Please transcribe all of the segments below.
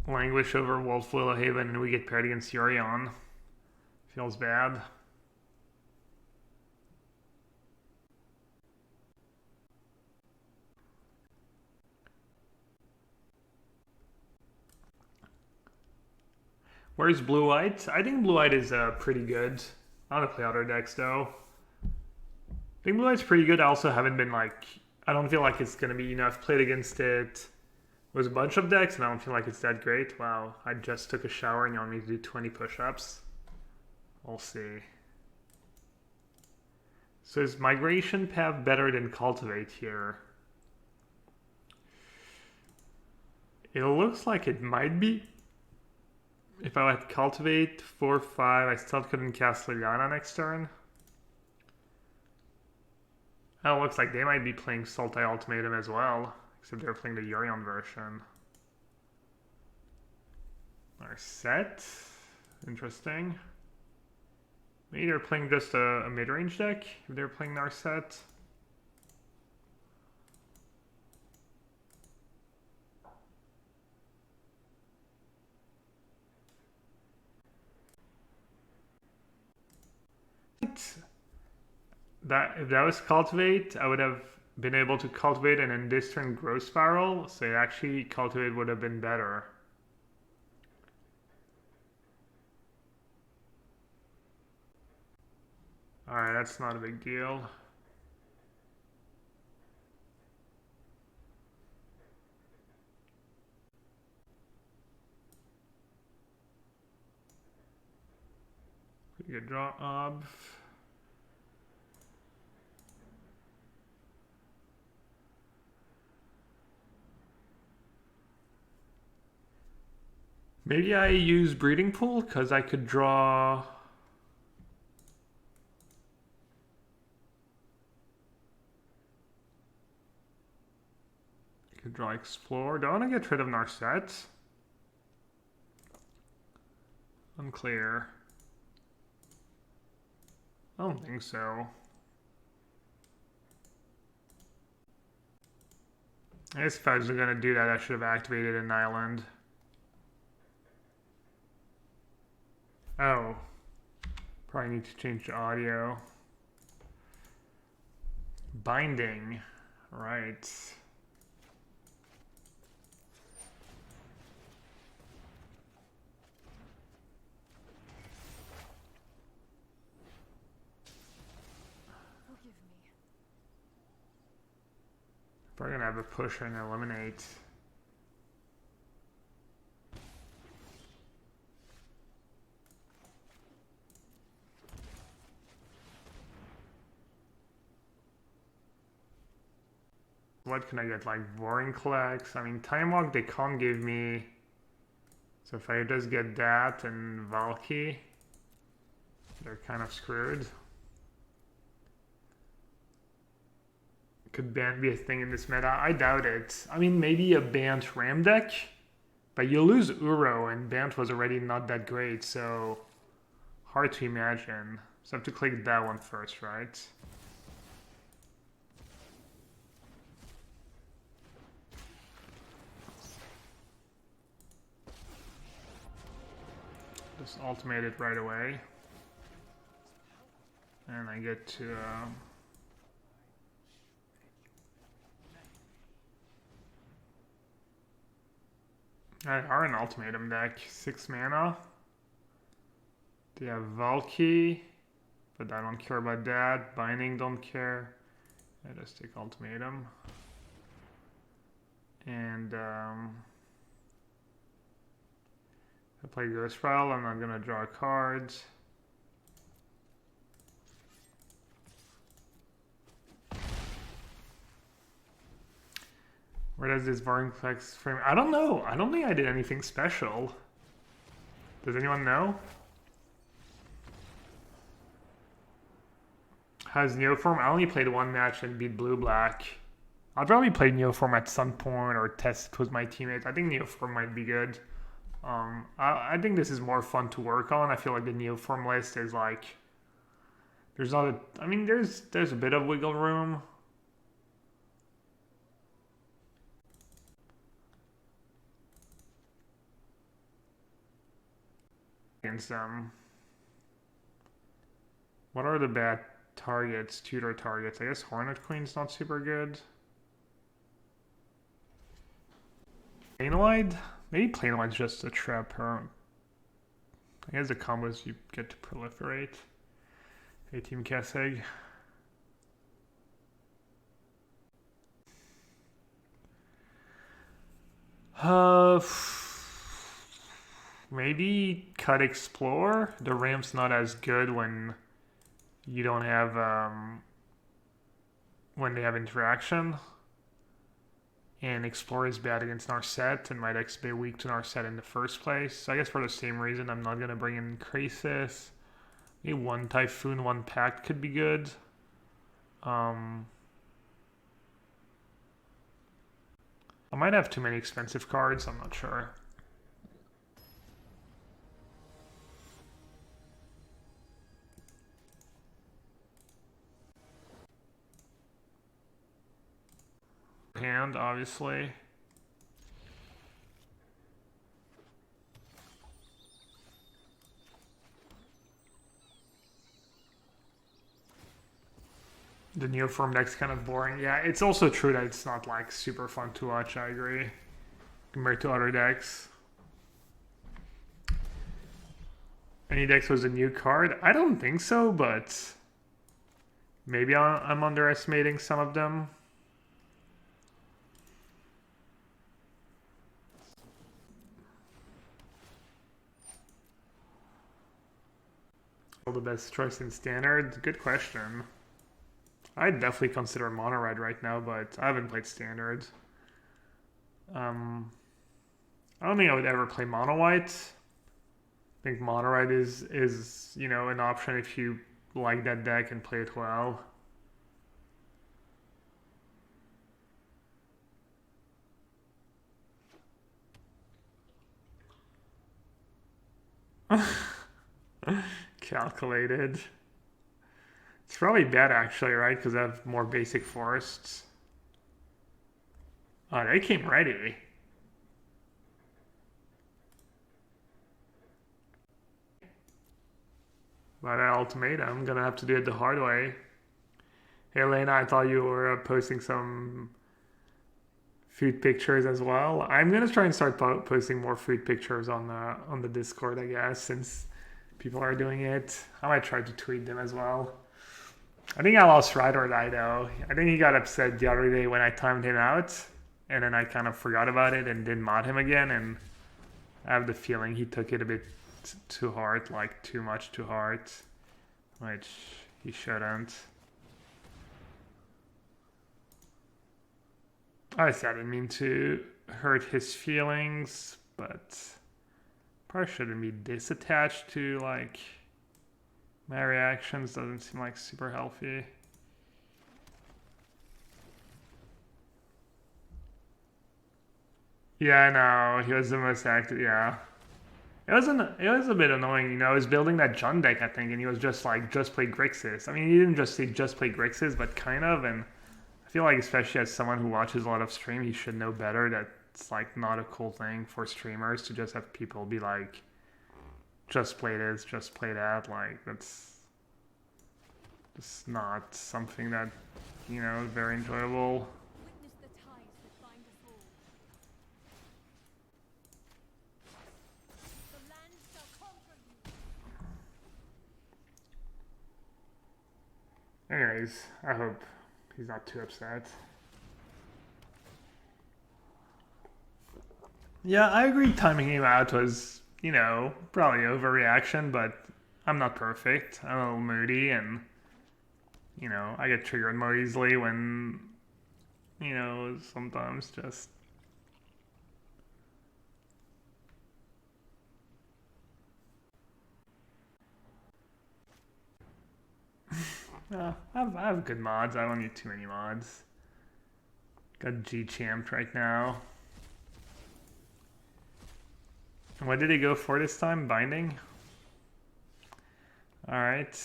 languish over Wolf Willowhaven and we get paired against Yorion. Feels bad. Where's Blue-White? I think Blue-White is pretty good. I want to play other decks though. I think Blue-White's pretty good. I also haven't been like... I don't feel like it's going to be... You know, I've played against it with a bunch of decks and I don't feel like it's that great. Wow, I just took a shower and you want me to do 20 push-ups? We'll see. So is Migration Path better than Cultivate here? It looks like it might be. If I let Cultivate 4-5, I still couldn't cast Liliana next turn. Oh, it looks like they might be playing Sultai Ultimatum as well. Except they're playing the Yorion version. Our set. Interesting. Maybe they're playing just a mid-range deck if they're playing our set. If that was Cultivate, I would have been able to Cultivate and then this turn Growth Spiral, so actually Cultivate would have been better. Alright, that's not a big deal. Pretty good draw up. Maybe I use Breeding Pool because I could draw... I could draw Explore. Do I want to get rid of Narset? Unclear. I don't think so. I guess if I was going to do that, I should have activated an island. Oh. Probably need to change the audio. Binding. Right. Probably gonna have a push and eliminate. What can I get? Like Boring Collects? I mean, Time Walk they can't give me. So if I just get that and Valky, they're kind of screwed. Could Bant be a thing in this meta? I doubt it. I mean, maybe a Bant Ram deck, but you lose Uro, and Bant was already not that great, so hard to imagine. So I have to click that one first, right? Just ultimate it right away. And I get to... I are an ultimatum deck. 6 mana. They have Valky, but I don't care about that. Binding, don't care. I just take ultimatum. And if I play Ghost Spiral, I'm not gonna draw cards. Where does this Varnplex frame? I don't know. I don't think I did anything special. Does anyone know? Has Neoform? I only played one match and beat Blue-Black. I'll probably play Neoform at some point or test with my teammates. I think Neoform might be good. I think this is more fun to work on. I feel like the Neoform list is like... There's not a... I mean, there's a bit of wiggle room. against them. What are the bad targets, tutor targets? I guess Hornet Queen's not super good. Planewide? Maybe Planewide's just a trap her. I guess the combos you get to proliferate. Hey, Team Kessig. Maybe cut Explore. The ramp's not as good when you don't have when they have interaction. And Explore is bad against Narset, and my deck's a bit weak to Narset in the first place. So I guess for the same reason, I'm not gonna bring in Crisis. Maybe one Typhoon, one Pact could be good. I might have too many expensive cards, I'm not sure. Hand, obviously. The Neoform deck's kind of boring. Yeah, it's also true that it's not like super fun to watch, I agree. Compared to other decks. Any decks was a new card? I don't think so, but maybe I'm underestimating some of them. The best choice in Standard? Good question. I'd definitely consider Mono Red right now, but I haven't played Standard. I don't think I would ever play Mono White. I think Mono Red is you know, an option if you like that deck and play it well. Calculated. It's probably bad actually, right? Because I have more basic forests. Oh, they came ready. But Ultimatum, I'm gonna have to do it the hard way. Hey Elena, I thought you were posting some food pictures as well. I'm gonna try and start posting more food pictures on the Discord, I guess, since people are doing it. I might try to tweet them as well. I think I lost Ride or Die though. I think he got upset the other day when I timed him out, and then I kind of forgot about it and didn't mod him again, and I have the feeling he took it a bit too hard, like too much too hard, which he shouldn't. Obviously, I didn't mean to hurt his feelings, but probably shouldn't be this attached to like my reactions. Doesn't seem like super healthy. Yeah, I know. He was the most active. Yeah. It was a bit annoying, you know. I was building that Jund deck, I think, and he was just like, just play Grixis. I mean, he didn't just say just play Grixis, but kind of, and I feel like especially as someone who watches a lot of stream, he should know better that it's like not a cool thing for streamers to just have people be like, just play this, just play that. Like, that's just not something that, you know, is very enjoyable. Anyways, I hope he's not too upset. Yeah, I agree timing him out was, you know, probably overreaction, but I'm not perfect. I'm a little moody, and, you know, I get triggered more easily when, you know, sometimes just... I have good mods. I don't need too many mods. Got G-champed right now. What did he go for this time? Binding? Alright.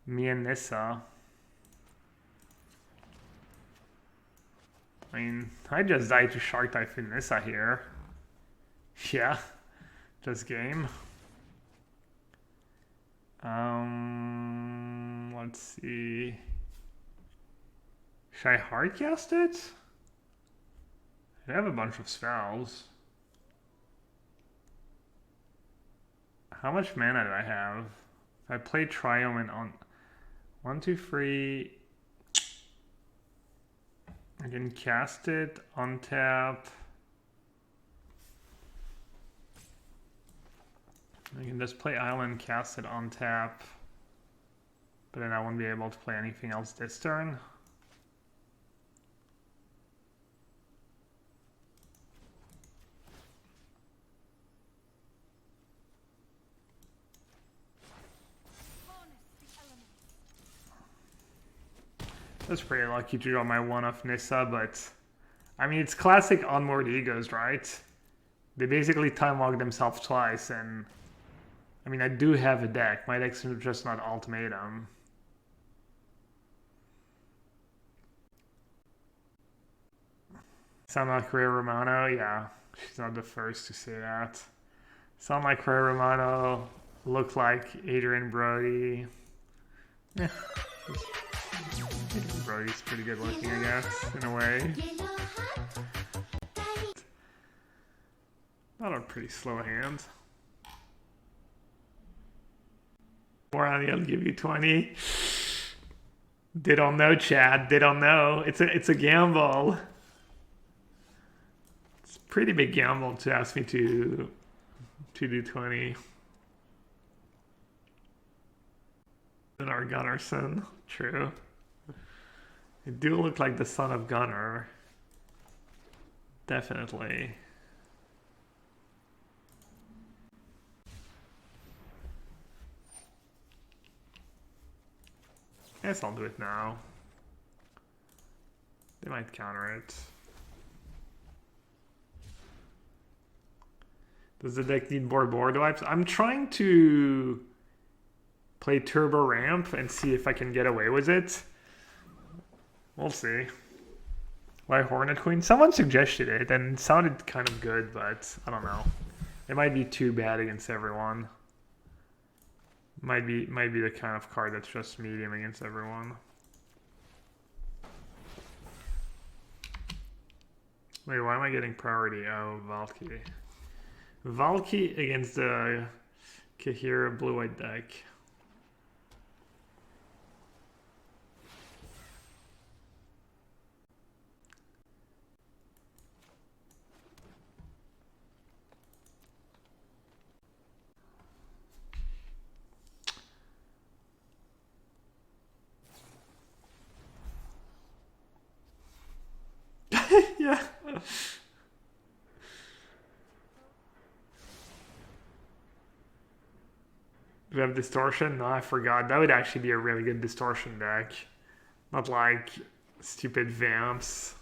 Me and Nissa. I mean, I just died to Shark Typhoon Nissa here. Yeah. Just game. Let's see. Should I hardcast it? I have a bunch of spells. How much mana do I have? If I play Triomen on 1, 2, 3. I can cast it, untap. I can just play Island, cast it, untap. But then I won't be able to play anything else this turn. I was pretty lucky to draw my one off Nissa, but I mean, it's classic Unmoored Egos, right? They basically time log themselves twice, and I mean, I do have a deck. My deck's just not Ultimatum. Sound like Ray Romano? Yeah, she's not the first to say that. Sound like Ray Romano, look like Adrian Brody. Yeah. Brody's pretty good looking, I guess, in a way. Not a pretty slow hand. Morani, I'll give you 20. They don't know, Chad. They don't know. It's a gamble. It's a pretty big gamble to ask me to do 20. And our Gunnarsson. True. You do look like the son of Gunnar. Definitely. Guess I'll do it now. They might counter it. Does the deck need more board wipes? I'm trying to play Turbo Ramp and see if I can get away with it. We'll see. Why Hornet Queen? Someone suggested it and it sounded kind of good, but I don't know. It might be too bad against everyone. Might be the kind of card that's just medium against everyone. Wait, why am I getting priority? Oh, Valky. Valky against the Kahira blue-white deck. Yeah. Do we have distortion? No, I forgot. That would actually be a really good distortion deck. Not like stupid vamps.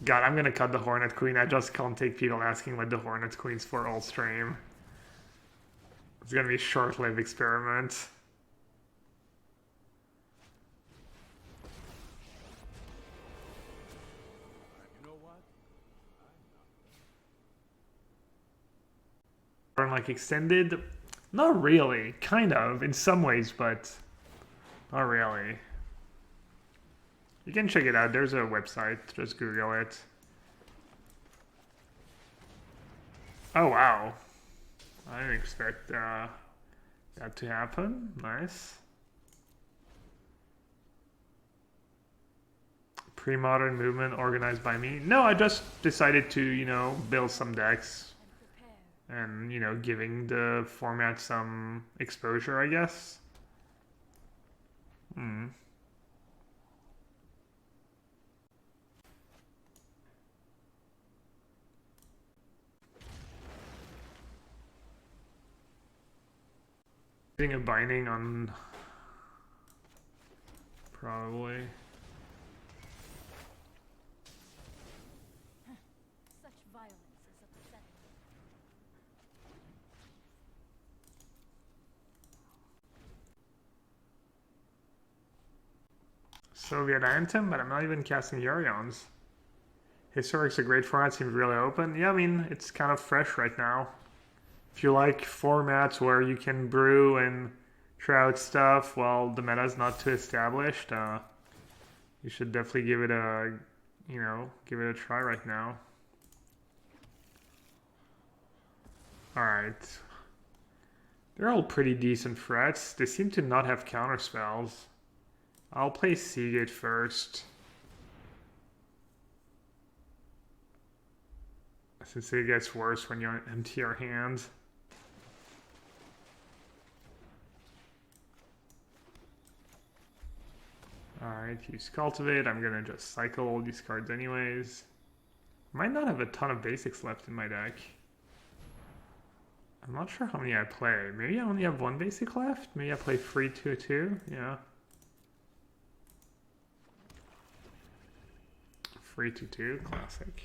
God, I'm gonna cut the Hornet Queen. I just can't take people asking what the Hornet Queen's for all stream. It's gonna be a short-lived experiment. Like extended? Not really. Kind of, in some ways, but not really. You can check it out. There's a website. Just Google it. Oh, wow. I didn't expect that to happen. Nice. Pre-modern movement organized by me. No, I just decided to, you know, build some decks. And, you know, giving the format some exposure, I guess. Getting a binding on... Probably. Such violence is upsetting. Soviet Anthem, but I'm not even casting Yorions. Historic's a great format, seems really open. Yeah, I mean, it's kind of fresh right now. If you like formats where you can brew and try out stuff while the meta's not too established, you should definitely give it a, give it a try right now. Alright. They're all pretty decent threats. They seem to not have counter spells. I'll play Seagate first, since it gets worse when you empty your hand. Alright, use Cultivate. I'm gonna just cycle all these cards anyways. Might not have a ton of basics left in my deck. I'm not sure how many I play. Maybe I only have one basic left? Maybe I play 3-2-2? Yeah. 3-2-2, classic.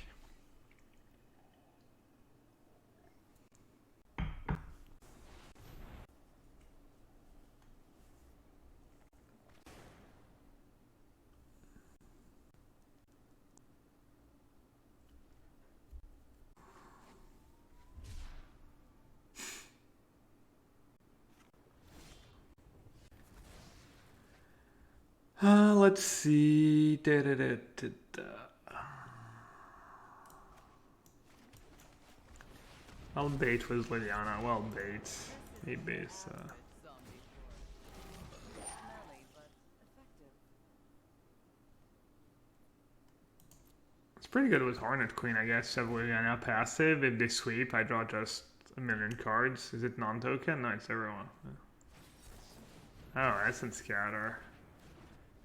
Let's see. I'll bait with Liliana. Well, bait. He baits. It's pretty good with Hornet Queen, I guess. Have Liliana passive. If they sweep, I draw just a million cards. Is it non-token? No, it's everyone. Oh, Essence Scatter.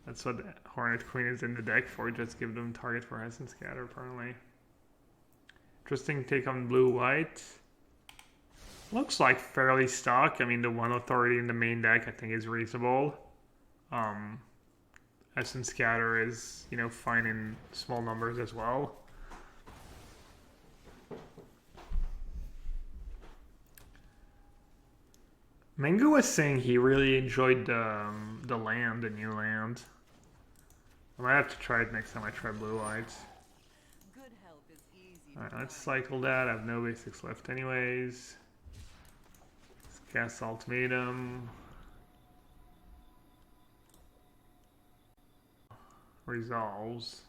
That's what Hornet Queen is in the deck for. Just give them target for Essence Scatter, apparently. Interesting take on blue-white. Looks like fairly stock. I mean, the one authority in the main deck I think is reasonable. Essence Scatter is, fine in small numbers as well. Mengu was saying he really enjoyed the land, the new land. I might have to try it next time I try blue-white. Alright, let's cycle that. I have no basics left anyways. Let's cast Ultimatum. Resolves.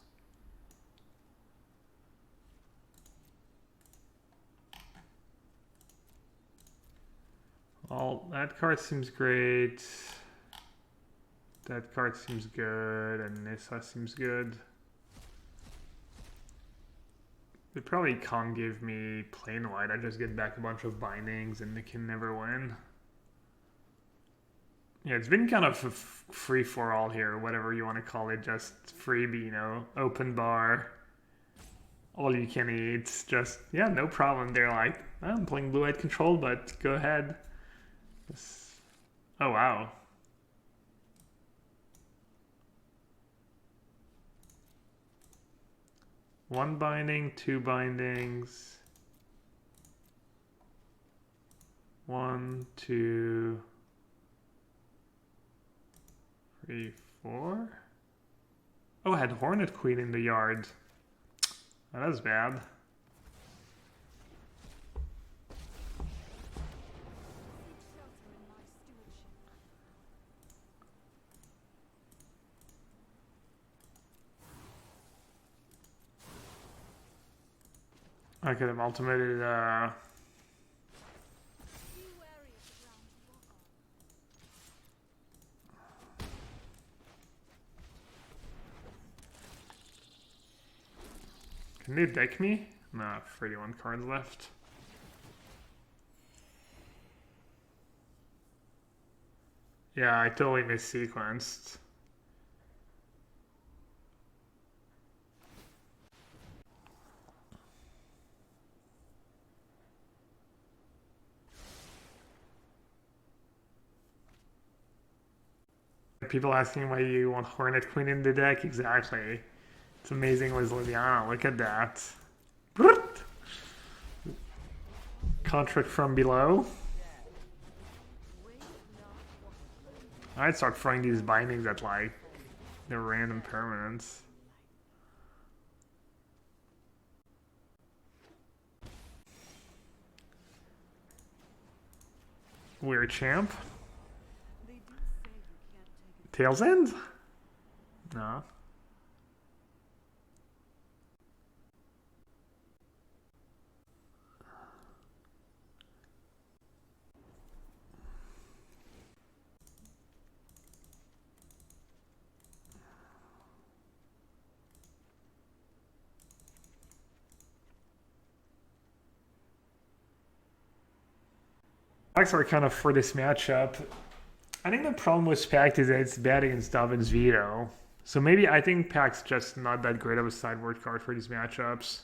Well, that card seems great. That card seems good, and Nissa seems good. They probably can't give me plain white. I just get back a bunch of bindings and they can never win. Yeah, it's been kind of a free for all here, whatever you want to call it. Just freebie, open bar, all you can eat. Just, yeah, no problem. They're like, I'm playing blue-white control, but go ahead. Oh, wow. One binding, two bindings. 1, 2, 3, 4. Oh, I had Hornet Queen in the yard. Oh, that was bad. I could have ultimated, Can they deck me? Nah, 31 cards left. Yeah, I totally missequenced. People asking why you want Hornet Queen in the deck? Exactly. It's amazing with Liliana. Look at that. Contract from below. I'd start throwing these bindings at like the random permanents. Weird champ. They do say you can't take it. Tails End? No. Packs are kind of for this matchup. I think the problem with Pact is that it's bad against Dovin's Veto. So maybe I think Pact's just not that great of a sideboard card for these matchups.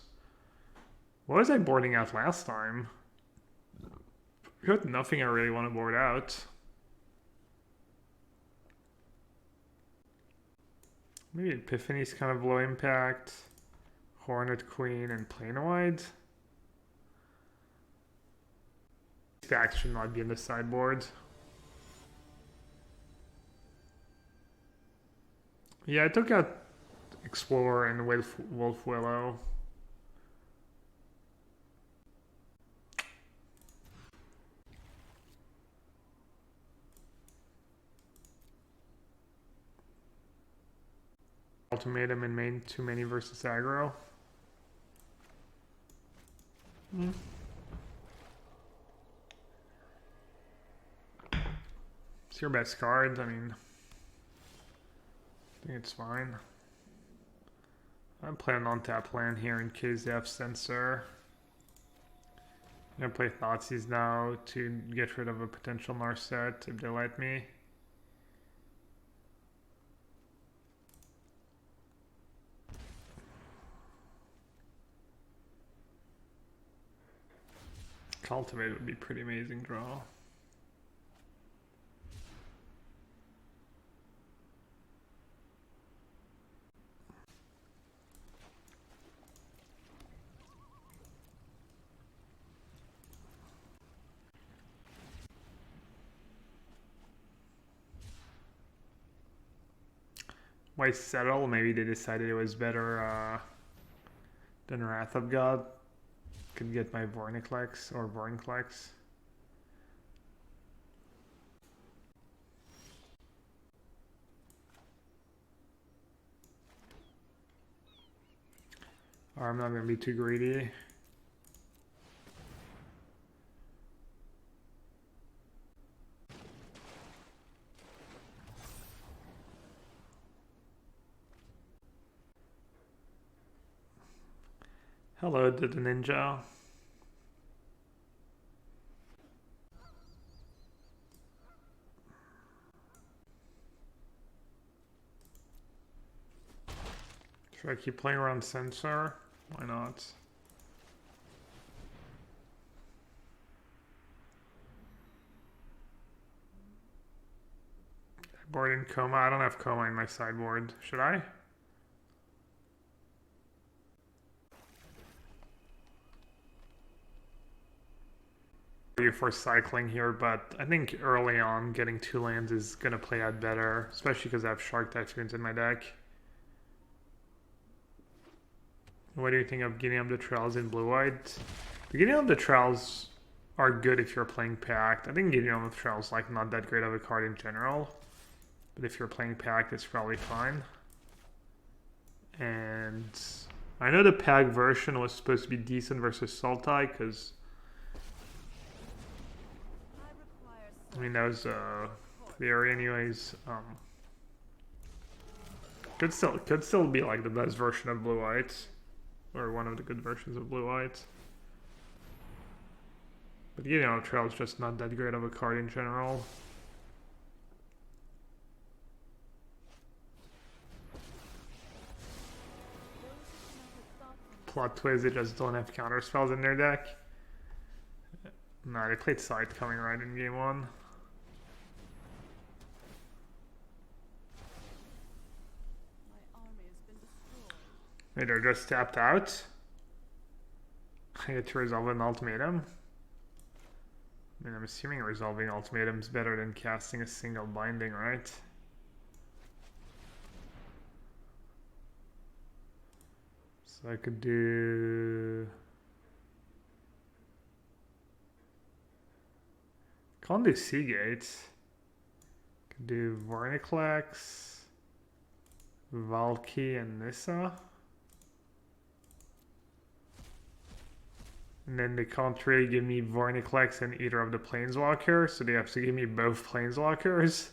What was I boarding out last time? I got nothing I really want to board out. Maybe Epiphany's kind of low impact. Hornet Queen and Plain-White. Stacks should not be in the sideboard. Yeah, I took out Explorer and Wolf Willow. Ultimatum in main too many versus aggro. It's your best card. I mean, I think it's fine. I'm playing on tap land here in case they have Censor. I'm gonna play Thoughtseize now to get rid of a potential Narset if they let me. Cultivate would be pretty amazing draw. Why settle? Maybe they decided it was better than Wrath of God. Could get my Vorniclex or Vornclex. Or I'm not gonna be too greedy. Hello, the ninja. Should I keep playing around Censor? Why not? Board in Coma. I don't have Coma in my sideboard. Should I? You for cycling here, but I think early on getting 2 lands is gonna play out better, especially because I have Shark Typhoons in my deck. What do you think of Guinea of the Trails in blue-white? The Guinea of the Trails are good if you're playing Pact. I think Guinea of the Trails like not that great of a card in general, but if you're playing Pact, it's probably fine. And I know the Pact version was supposed to be decent versus Sultai, because I mean, that was theory anyways. Could still be like the best version of Blue White, or one of the good versions of Blue White. But you know, Trail is just not that great of a card in general. Plot twist: they just don't have counter spells in their deck. Nah, they played Sight coming right in game 1. Wait, they're just tapped out? I get to resolve an ultimatum? I mean, I'm assuming resolving ultimatum's better than casting a single binding, right? So I could do Can't do Seagate. Can do Vorniclex, Valky, and Nissa. And then they can't really give me Vorniclex and either of the Planeswalkers, so they have to give me both Planeswalkers.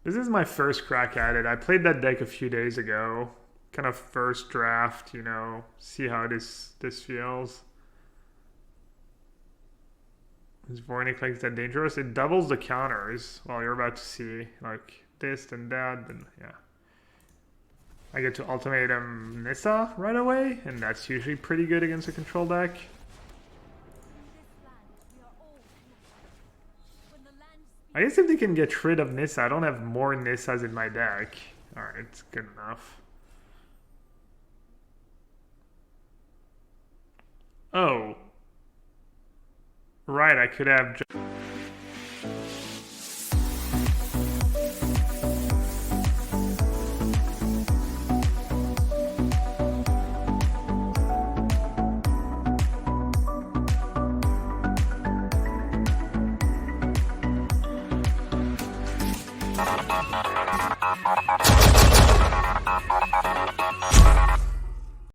This is my first crack at it. I played that deck a few days ago. Kind of first draft, you know, see how this feels. Is Vorniclex that dangerous? It doubles the counters. Well, you're about to see, like, this and that, and yeah. I get to Ultimatum Nissa right away, and that's usually pretty good against a control deck. I guess if they can get rid of Nissa, I don't have more Nissas in my deck. Alright, it's good enough. Oh. Right, I could have...